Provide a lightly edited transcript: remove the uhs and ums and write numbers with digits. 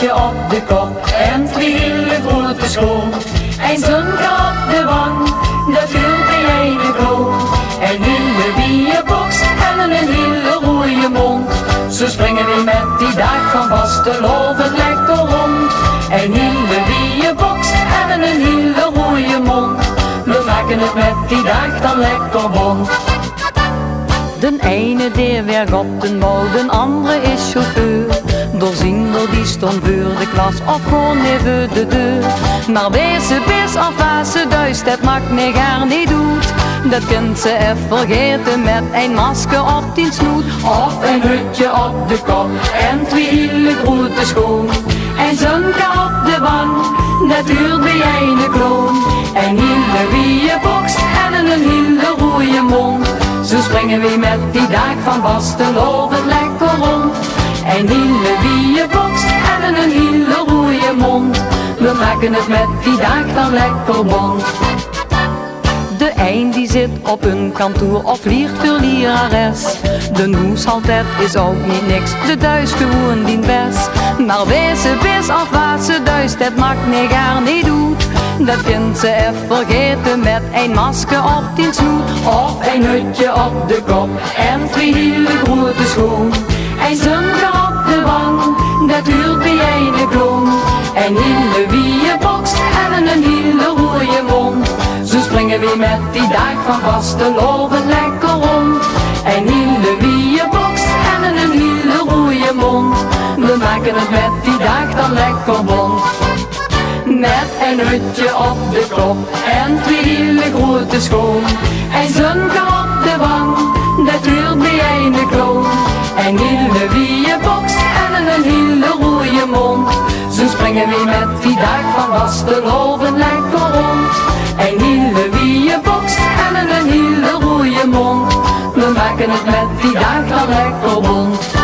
hoedje op de kop en twee hele grote schoen. En zonke op de wang, dat hield bij ene kroon. En hele bierbox en een hele rode mond. Zo springen we met die dag van vastelovend lekker rond. Een hele bierbox en een hele rode mond. We maken het met die dag dan lekker bond. De ene die werkt op de bouw, de andere is chauffeur. Doorziender die stond voor de klas of gewoon even de deur. Maar wezen bis of waar ze duist, dat maakt me gar niet doet. Dat kunt ze even vergeten met een masker op die snoet. Of een hutje op de kop en twee hele grote schoen. En zonke op de wang, dat duurt bij ene kroon. Een hele bierbox en een hele rode mond. Zo springen we met die dag van vastelovend lekker rond. Een hele bierbox en een hele rode mond. We maken het met die dag dan lekker bond. De een die zit op een kantoor of vliegt voor lerares. De hoes altijd is ook niet niks, de thuis gewoon dient best. Maar wezen bis of waar ze duist, dat maakt me gar niet doet. Dat kunt ze even vergeten met een masker op die snoet. Of een hutje op de kop en twee hele grote schoen. En zonke op de wang, dat duurt bij ene kroon. Een hele bierbox en een hele rode mond. Zo springen we met die dag van vastelovend lekker rond. Een hele bierbox en een hele rode mond. We maken het met die dag dan lekker bond. Met een hutje op de kop en twee hele grote schoen. En zonke op de wang, dat duurt bij ene kroon. Een hele bierbox en een hele rode mond. Zo springen we met die dag van vastelovend lekker rond. Een hele bierbox en een hele rode mond. We maken het met die dag dan lekker bond.